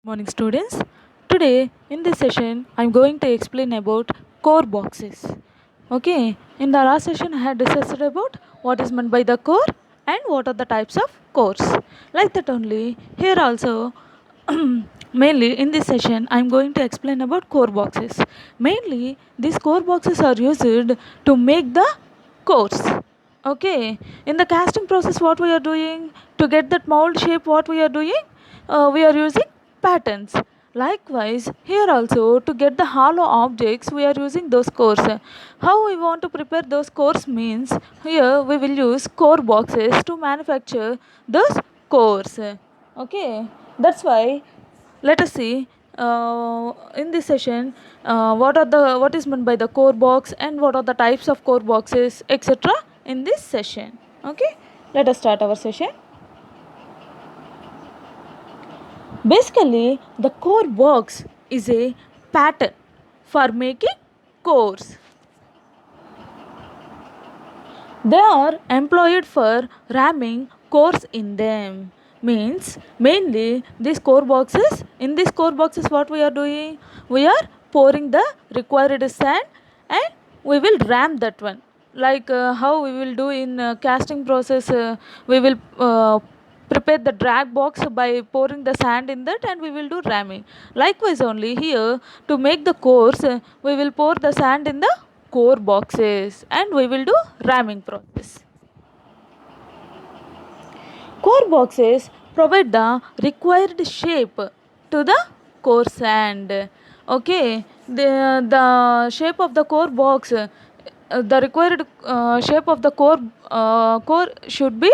Morning students. Today in this session I'm going to explain about core boxes. Okay, in the last session I had discussed about what is meant by the core and what are the types of cores. Like that only here also mainly in this session I'm going to explain about core boxes. Mainly these core boxes are used to make the cores. Okay, in the casting process what we are doing to get that mold shape, what we are doing, we are using patterns. Likewise here also to get the hollow objects we are using those cores. How we want to prepare those cores means here we will use core boxes to manufacture those cores. Okay, that's why let us see in this session what is meant by the core box and what are the types of core boxes, etc. in this session. Okay, let us start our session. Basically the core box is a pattern for making cores. They are employed for ramming cores in them. Means mainly these core boxes, in these core boxes what we are doing, we are pouring the required sand and we will ram that one. Like how we will do in casting process, we will prepare the drag box by pouring the sand in that and we will do ramming. Likewise only here to make the cores, we will pour the sand in the core boxes and we will do ramming process. Core boxes provide the required shape to the core sand. Okay, the shape of the core box, the required shape of the core should be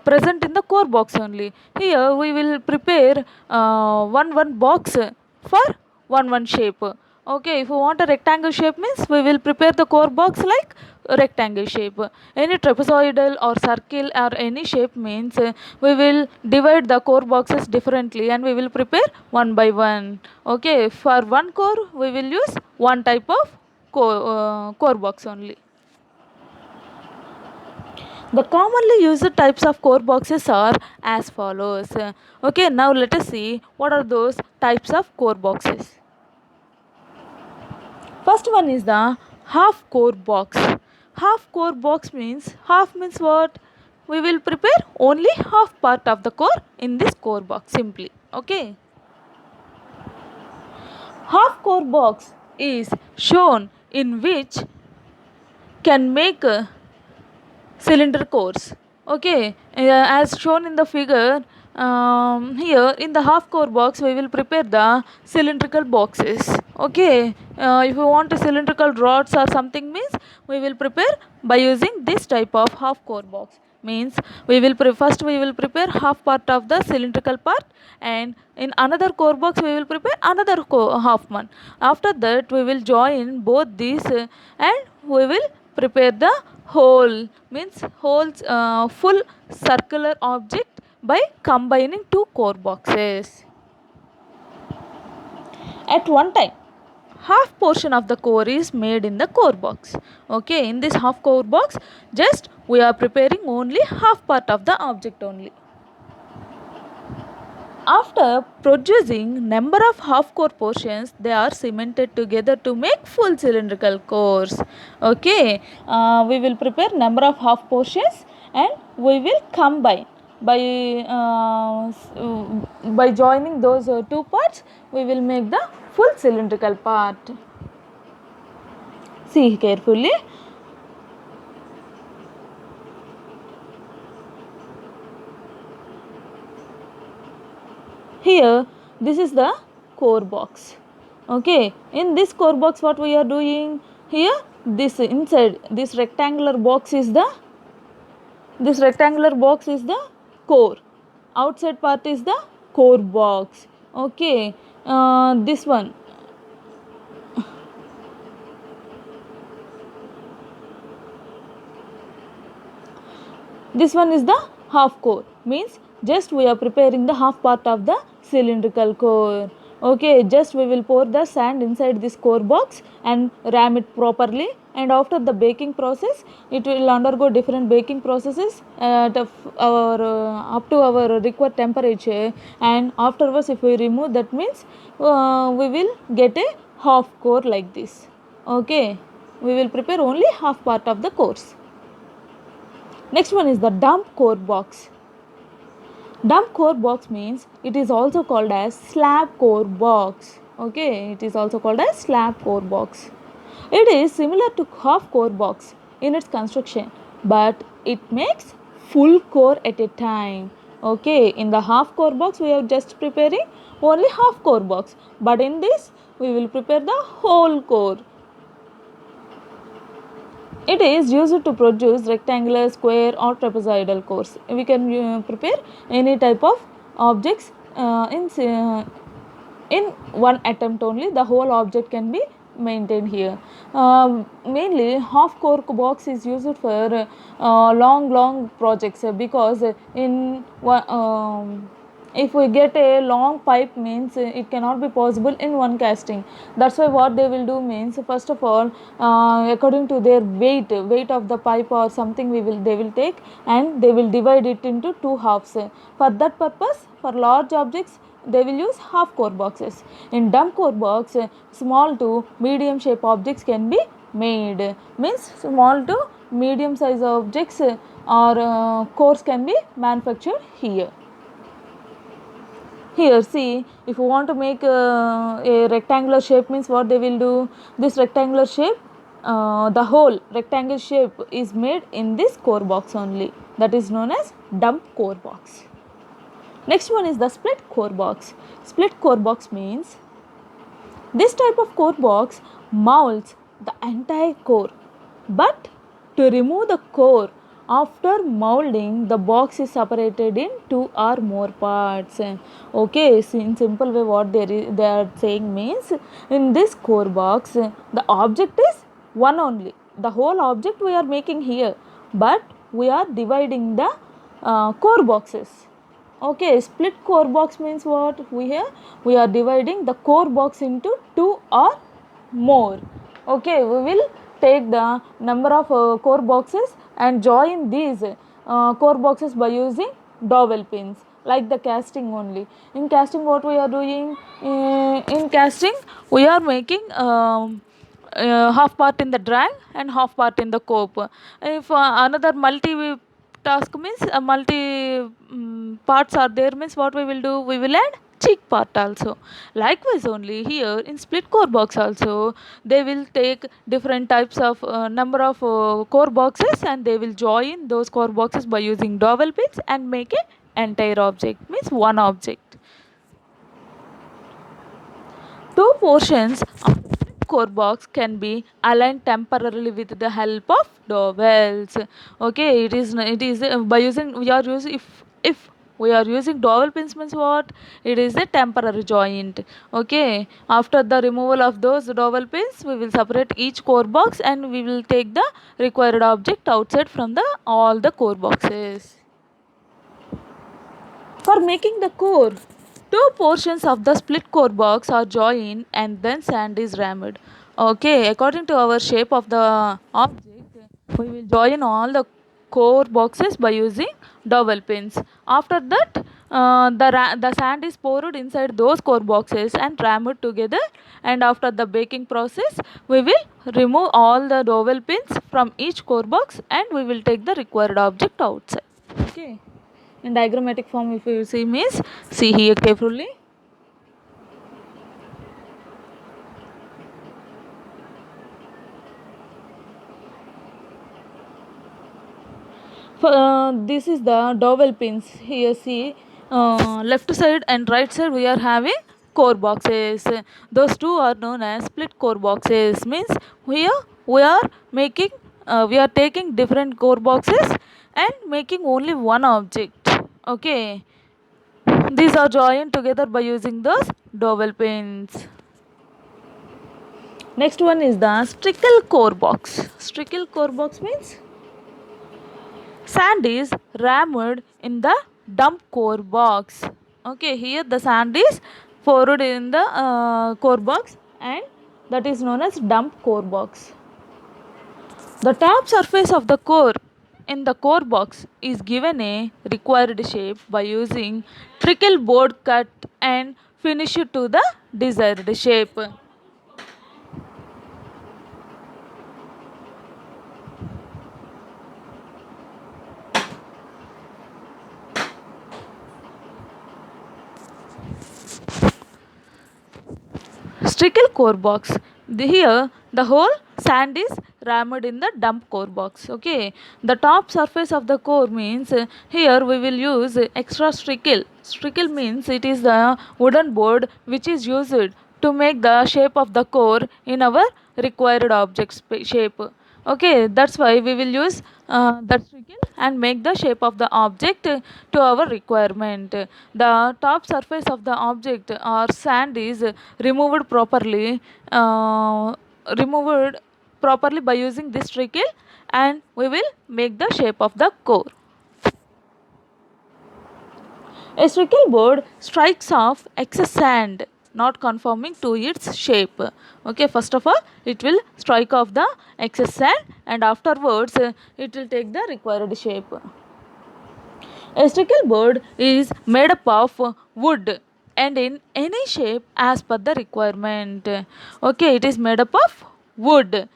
present in the core box only. Here we will prepare one box for one shape. Okay, if we want a rectangle shape means we will prepare the core box like rectangle shape. Any trapezoidal or circle or any shape means we will divide the core boxes differently and we will prepare one by one. Okay, for one core we will use one type of core box only. The commonly used types of core boxes are as follows. Okay, now let us see what are those types of core boxes. First one is the half core box. Half core box means, half means what? We will prepare only half part of the core in this core box simply. Okay. Half core box is shown in which can make cylinder cores. Okay, as shown in the figure, here in the half core box we will prepare the cylindrical boxes. Okay, if we want a cylindrical rods or something means we will prepare by using this type of half core box. Means we will first we will prepare half part of the cylindrical part and in another core box we will prepare another half one. After that we will join both these and we will prepare the whole, means whole full circular object by combining two core boxes. At one time half portion of the core is made in the core box. Okay, in this half core box just we are preparing only half part of the object only. After producing number of half core portions, they are cemented together to make full cylindrical cores. Okay, we will prepare number of half portions and we will combine by by joining those two parts. We will make the full cylindrical part. See carefully. Here this is the core box. Okay, in this core box what we are doing, here this inside this rectangular box is the core, outside part is the core box. Okay, this one, this one is the half core, means just we are preparing the half part of the cylindrical core. Okay, just we will pour the sand inside this core box and ram it properly, and after the baking process it will undergo different baking processes at our up to our required temperature, and afterwards if we remove that means we will get a half core like this. Okay, we will prepare only half part of the course. Next one is the dump core box. Dump core box means it is also called as slab core box. Okay, it is also called as slab core box. It is similar to half core box in its construction, but it makes full core at a time. Okay, in the half core box we are just preparing only half core box, but in this we will prepare the whole core. It is used to produce rectangular, square or trapezoidal cores. We can prepare any type of objects in one attempt only. The whole object can be maintained here. Mainly half core box is used for long projects because in if we get a long pipe means it cannot be possible in one casting. That's why what they will do means, first of all, according to their weight of the pipe or something, they will take and they will divide it into two halves. For that purpose, for large objects they will use half core boxes. In dump core box, small to medium shape objects can be made. Means small to medium size objects or cores can be manufactured here. Here see, if you want to make a rectangular shape means what they will do, this rectangular shape, the whole rectangle shape is made in this core box only, that is known as dump core box. Next one is the split core box. Split core box means this type of core box molds the entire core, but to remove the core after molding, the box is separated in two or more parts. Okay, so in simple way what they are saying means, in this core box the object is one only. The whole object we are making here, but we are dividing the core boxes. Okay, split core box means what? We are dividing the core box into two or more. Okay, we will take the number of core boxes and join these core boxes by using dowel pins, like the casting only. In casting what we are doing? In casting we are making half part in the drag and half part in the cope. If another multi task means multi parts are there means what we will do, we will add cheek part also. Likewise only here in split core box also they will take different types of number of core boxes, and they will join those core boxes by using dowel pins and make a entire object, means one object. Two portions of the core box can be aligned temporarily with the help of dowels. Okay, it is by using we are using if we are using dowel pins means what? It is a temporary joint. Okay, after the removal of those dowel pins, we will separate each core box and we will take the required object outside from the all the core boxes. For making the core, two portions of the split core box are joined and then sand is rammed. Okay, according to our shape of the object, we will join all the core boxes by using dowel pins. After that, the sand is poured inside those core boxes and rammed together. And after the baking process, we will remove all the dowel pins from each core box and we will take the required object outside. Okay. In diagrammatic form, if you see means, see here carefully. This is the dowel pins. Here see, left side and right side we are having core boxes. Those two are known as split core boxes. Means here we are taking different core boxes and making only one object. Okay, these are joined together by using those dowel pins. Next one is the Strickle core box. Strickle core box means sand is rammed in the dump core box. Okay, here the sand is poured in the core box, and that is known as dump core box. The top surface of the core in the core box is given a required shape by using trickle board cut and finish it to the desired shape. Trickle core box. Here the whole sand is rammed in the dump core box. Okay, the top surface of the core means here we will use extra trickle. Trickle means it is the wooden board which is used to make the shape of the core in our required object shape. Okay, that's why we will use that trickle and make the shape of the object to our requirement. The top surface of the object or sand is removed properly uh, removed properly by using this trickle, and we will make the shape of the core. A trickle board strikes off excess sand not conforming to its shape. Okay, first of all, it will strike off the excess sand, and afterwards it will take the required shape. A trickle board is made up of wood and in any shape as per the requirement. Okay, it is made up of wood.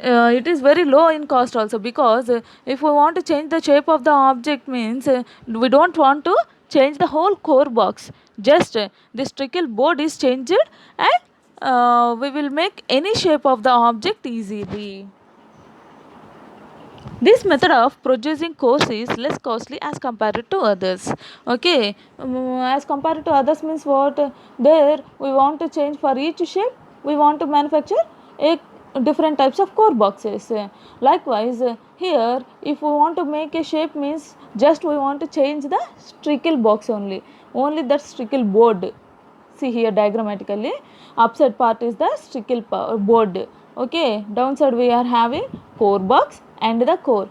It is very low in cost also, because if we want to change the shape of the object means we don't want to change the whole core box. Just this trickle board is changed, and we will make any shape of the object easily. This method of producing cores is less costly as compared to others. Okay, as compared to others means what? There we want to change for each shape. We want to manufacture a different types of core boxes. Likewise, here if we want to make a shape means just we want to change the trickle box only. Only that trickle board. See here diagrammatically, upside part is the trickle board. Okay, downside we are having core box and the core.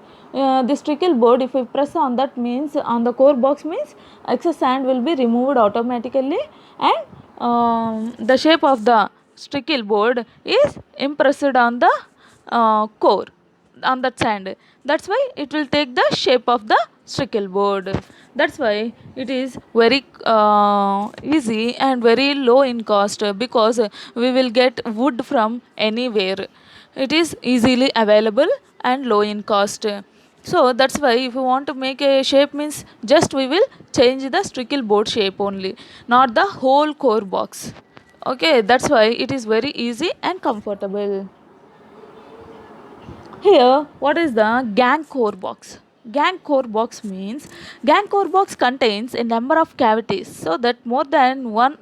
This trickle board, if we press on that means on the core box means excess sand will be removed automatically, and the shape of the trickle board is impressed on the core, on that sand. That's why it will take the shape of the trickle board. That's why it is very easy and very low in cost, because we will get wood from anywhere. It is easily available and low in cost. So that's why if we want to make a shape means just we will change the trickle board shape only, not the whole core box. Okay, that's why it is very easy and comfortable. Here, what is the gang core box? Gang core box means gang core box contains a number of cavities so that more than one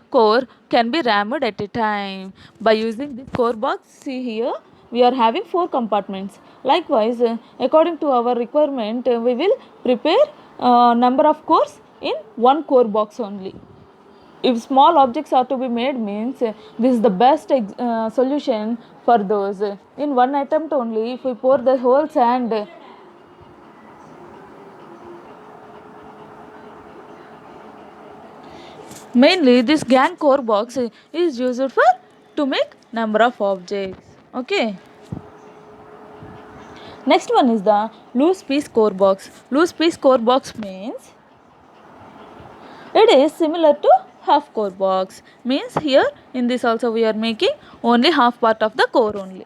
core can be rammed at a time. By using this core box, see here, we are having 4 compartments. Likewise, according to our requirement, we will prepare number of cores in one core box only. If small objects are to be made means this is the best solution for those. In one attempt only, if we pour the whole sand, mainly this gang core box is used for to make number of objects. Okay, next one is the loose piece core box. Loose piece core box means it is similar to half core box, means here in this also we are making only half part of the core only.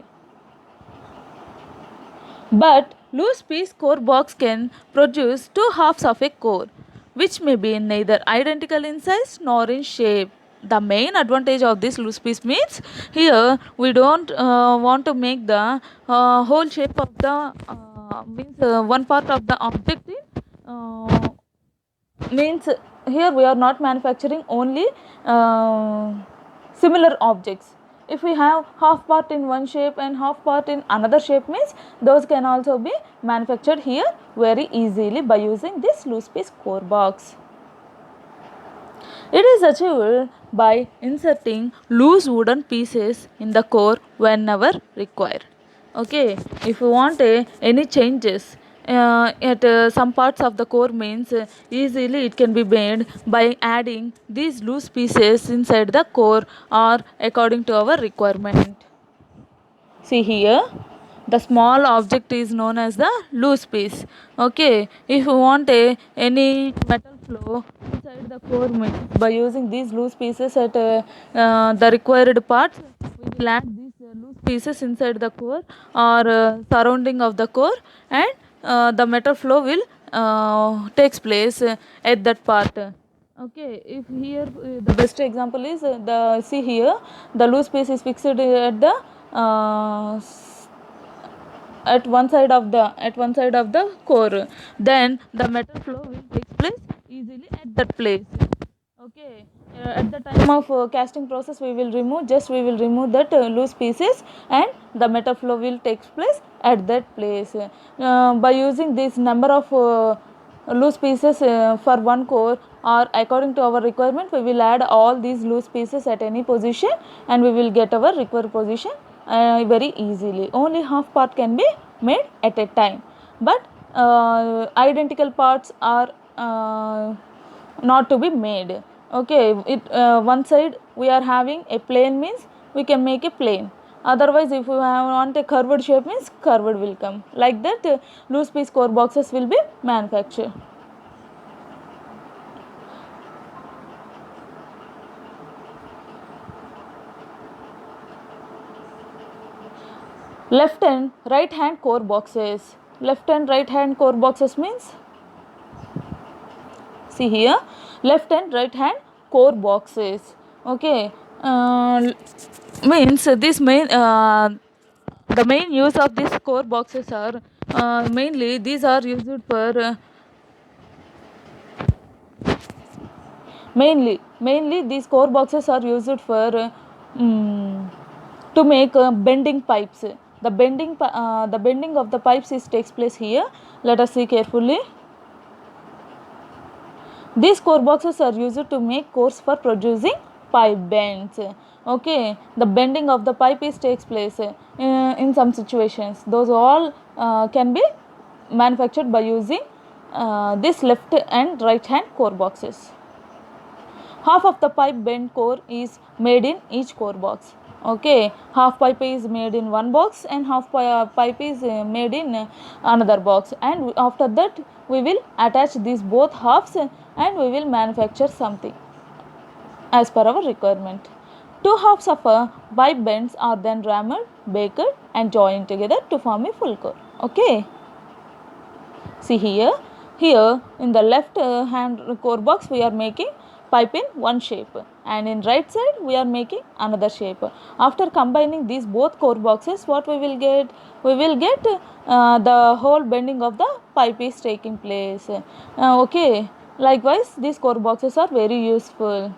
But loose piece core box can produce two halves of a core, which may be neither identical in size nor in shape. The main advantage of this loose piece means here we don't want to make the whole shape of the means one part of the object in means here we are not manufacturing only similar objects. If we have half part in one shape and half part in another shape means those can also be manufactured here very easily by using this loose piece core box. It is achieved by inserting loose wooden pieces in the core whenever required. Okay, if you want any changes at some parts of the core means easily it can be made by adding these loose pieces inside the core or according to our requirement. See here, the small object is known as the loose piece. Okay, if you want any metal flow inside the core means by using these loose pieces at the required parts, we will add these loose pieces inside the core or surrounding of the core, and the metal flow will takes place at that part. Okay, if here the best example is the see here the loose piece is fixed at the at one side of the core, then the metal flow will take place easily at that place. Okay, at the time of casting process we will remove that loose pieces, and the metal flow will take place at that place. By using this number of loose pieces for one core, or according to our requirement we will add all these loose pieces at any position and we will get our required position very easily. Only half part can be made at a time, but identical parts are not to be made. Okay, one side we are having a plane means we can make a plane, otherwise if we want a curved shape means curved will come. Like that loose piece core boxes will be manufactured. Left and right hand core boxes. Left and right hand core boxes means, see here, left and right hand core boxes. Okay, means this main the main use of these core boxes are mainly these are used for mainly these core boxes are used for to make bending pipes. The bending of the pipes takes place here. Let us see carefully. These core boxes are used to make cores for producing pipe bends. Okay, the bending of the pipe takes place in some situations. Those all can be manufactured by using this left and right hand core boxes. Half of the pipe bend core is made in each core box. Okay, half pipe is made in one box and half pipe is made in another box, and after that we will attach these both halves and we will manufacture something as per our requirement. Two halves of a pipe bends are then rammed, baked and joined together to form a full core. Okay, see here in the left hand core box we are making pipe in one shape, and in right side we are making another shape. After combining these both core boxes, what we will get the whole bending of the pipe is taking place. Okay, likewise these core boxes are very useful.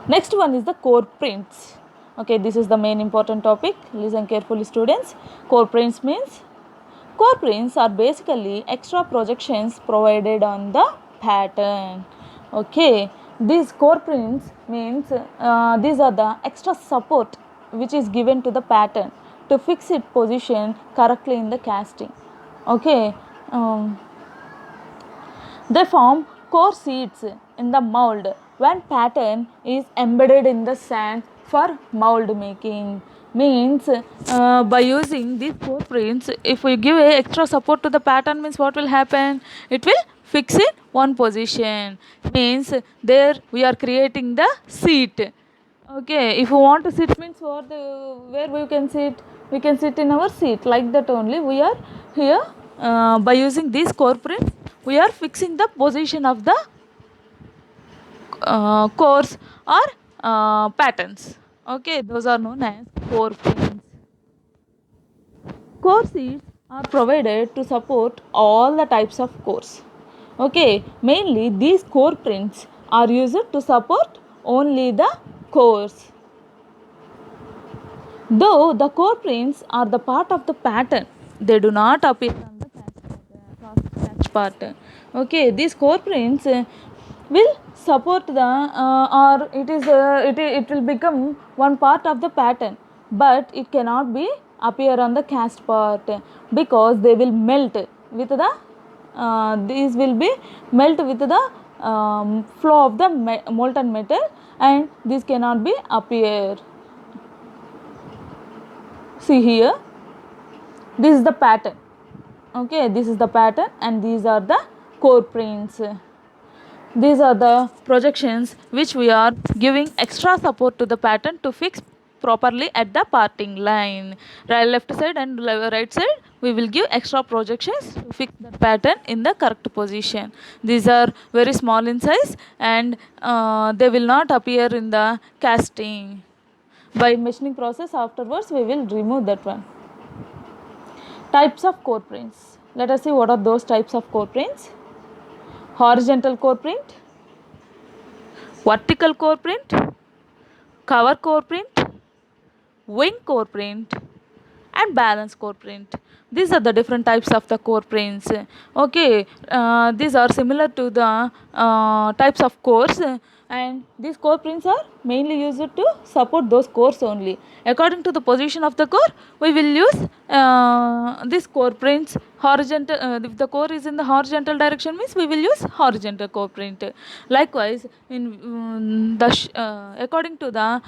Next one is the core prints. Okay, this is the main important topic. Listen carefully students. Core prints means, core prints are basically extra projections provided on the pattern. Okay, these core prints means these are the extra support which is given to the pattern to fix its position correctly in the casting. Okay, they form core seats in the mold when pattern is embedded in the sand for mold making. Means by using these core prints, if we give a extra support to the pattern means what will happen? It will fix in one position. Means there we are creating the seat. Okay, if you want to sit means where we can sit? We can sit in our seat. Like that only we are here by using these core prints we are fixing the position of the cores or patterns. Okay, those are known as core prints. Core seats are provided to support all the types of cores. Okay, mainly these core prints are used to support only the cores. Though the core prints are the part of the pattern, they do not appear on the catch part. Okay, these core prints will support the or it will become one part of the pattern, but it cannot be appear on the cast part, because they will melt with the these will be melt with the flow of the molten metal, and this cannot be appear. See here, this is the pattern. Okay, this is the pattern, and these are the core prints. These are the projections which we are giving extra support to the pattern to fix properly at the parting line. Right, left side and right side, we will give extra projections to fix the pattern in the correct position. These are very small in size, and they will not appear in the casting. By machining process afterwards, we will remove that one. Types of core prints. Let us see what are those types of core prints. Horizontal core print, vertical core print, cover core print, wing core print, and balance core print. These are the different types of the core prints. Okay, these are similar to the types of cores, and these core prints are mainly used to support those cores only. According to the position of the core, we will use these core prints. Horizontal, if the core is in the horizontal direction, means we will use horizontal core print. Likewise, in according to the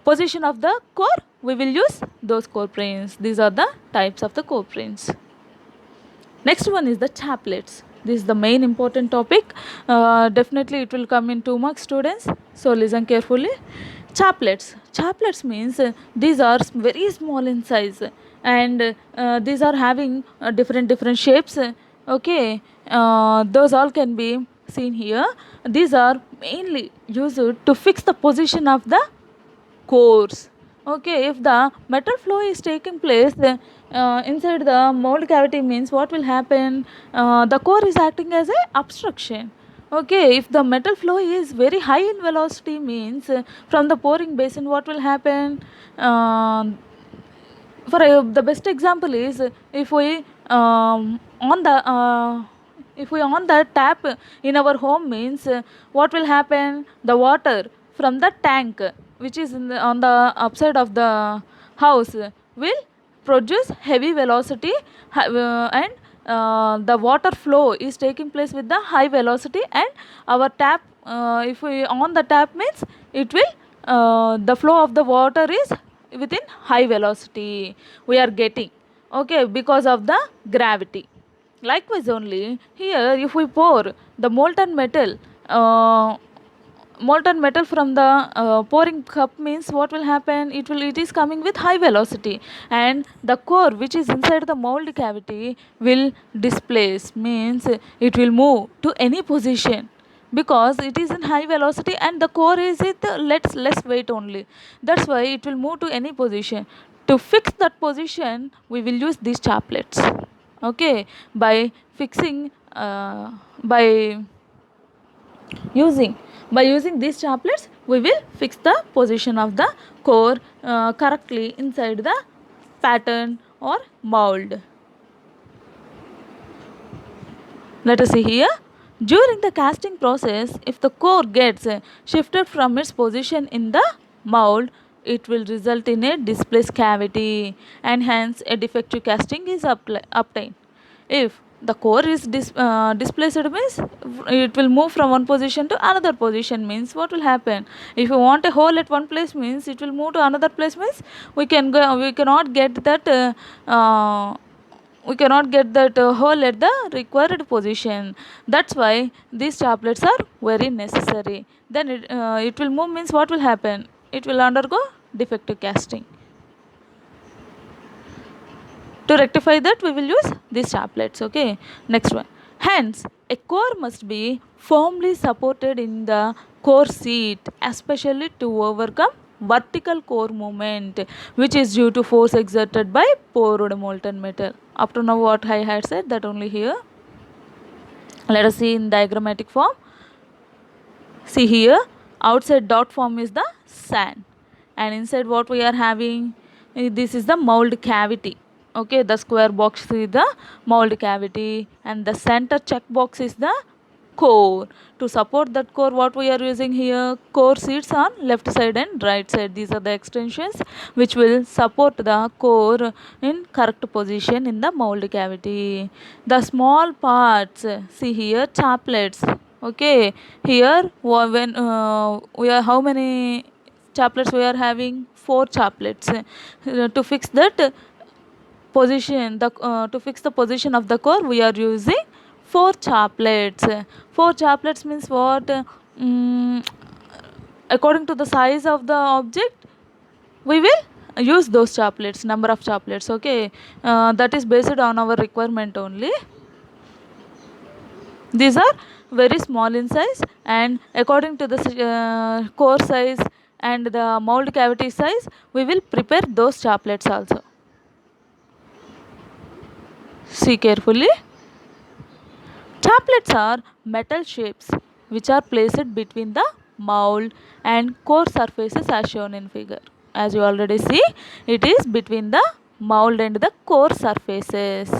position of the core, we will use those core prints. These are the types of the core prints. Next one is the chaplets. This is the main important topic. Definitely it will come in 2 marks, students, so listen carefully. Chaplets means these are very small in size, and these are having different shapes. Okay, those all can be seen here. These are mainly used to fix the position of the cores. Okay, if the metal flow is taking place inside the mold cavity, means what will happen? The core is acting as a obstruction. Okay, if the metal flow is very high in velocity, means from the pouring basin, what will happen? For the best example is, if we on the if we on the tap in our home, means what will happen? The water from the tank, which is on the upside of the house, will produce heavy velocity, and the water flow is taking place with the high velocity, and our tap, if we on the tap, means it will the flow of the water is within high velocity we are getting. Okay, because of the gravity. Likewise only here, if we pour the molten metal from the pouring cup, means what will happen? It is coming with high velocity, and the core which is inside the mold cavity will displace, means it will move to any position, because it is in high velocity and the core is with less weight only. That's why it will move to any position. To fix that position, we will use these chaplets. Okay, by fixing by using these chaplets, we will fix the position of the core correctly inside the pattern or mold. Let us see here. During the casting process, if the core gets shifted from its position in the mold, it will result in a displaced cavity, and hence a defective casting is obtained. If the core is displaced, means it will move from one position to another position, means what will happen? If you want a hole at one place, means it will move to another place, means we cannot get that hole at the required position. That's why these chaplets are very necessary. Then it will move, means what will happen? It will undergo defective casting. To rectify that, we will use these chaplets. Okay, next one. Hence, a core must be firmly supported in the core seat, especially to overcome vertical core movement, which is due to force exerted by poured molten metal. Up to now, what I had said, that only here. Let us see in diagrammatic form. See here, outside dot form is the sand, and inside what we are having, this is the mold cavity. Okay, the square box is the mold cavity, and the center check box is the core. To support that core, what we are using here, core seats on left side and right side. These are the extensions which will support the core in correct position in the mold cavity. The small parts, see here, chaplets. Okay, here when we are, how many chaplets we are having? 4 chaplets. To fix that position, to fix the position of the core, we are using 4 chaplets. 4 chaplets means what? Mm, According to the size of the object, we will use those chaplets, number of chaplets. Okay, that is based on our requirement only. These are very small in size, and according to the core size and the mold cavity size, we will prepare those chaplets also. See carefully. Chaplets are metal shapes which are placed between the mold and core surfaces as shown in figure. As you already see, it is between the mold and the core surfaces.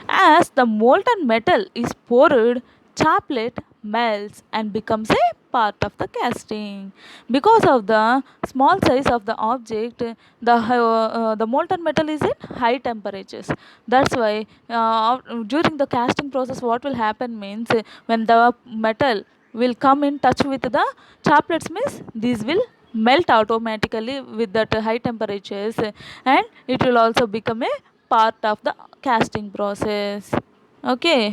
As the molten metal is poured, chaplet melts and becomes a part of the casting. Because of the small size of the object, the molten metal is in high temperatures. That's why during the casting process, what will happen means when the metal will come in touch with the chaplets means these will melt automatically with that high temperatures, and it will also become a part of the casting process. Okay,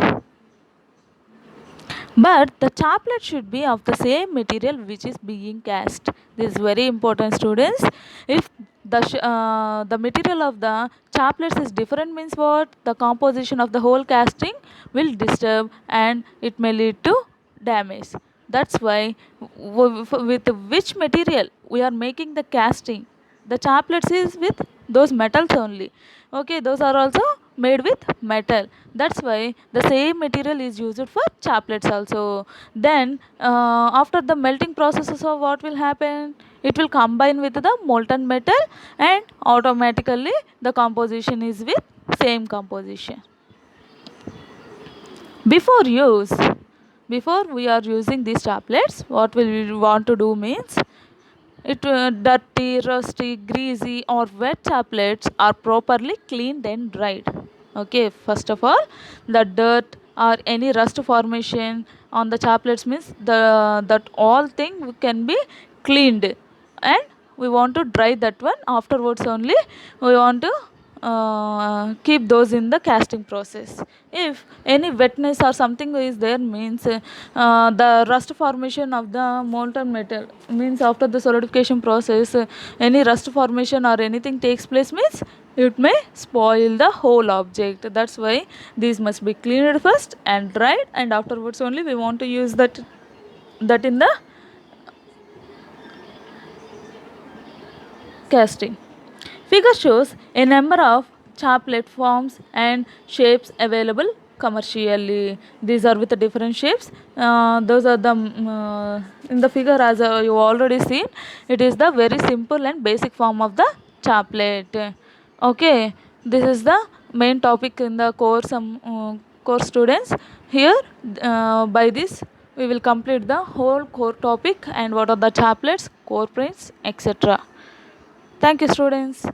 but the chaplet should be of the same material which is being cast. This is very important, students. If the material of the chaplets is different means what? The composition of the whole casting will disturb and it may lead to damage. That's why with which material we are making the casting, the chaplets is with those metals only. Okay, those are also made with metal. That's why the same material is used for chaplets also. Then after the melting process, so what will happen? It will combine with the molten metal, and automatically the composition is with same composition. Before use, before we are using these chaplets, what will we want to do means, it dirty, rusty, greasy or wet chaplets are properly cleaned and dried. Okay, first of all, the dirt or any rust formation on the chaplets means that all thing can be cleaned, and we want to dry that one. Afterwards only we want to keep those in the casting process. If any wetness or something is there means the rust formation of the molten metal means after the solidification process, any rust formation or anything takes place means it may spoil the whole object. That's why these must be cleaned first and dried, and afterwards only we want to use that in the casting. Figure shows a number of chaplet forms and shapes available commercially. These are with the different shapes. Those are the in the figure, as you already seen. It is the very simple and basic form of the chaplet. Okay, this is the main topic in the course. Course students, here by this we will complete the whole core topic and what are the chaplets, core prints, etc. Thank you, students.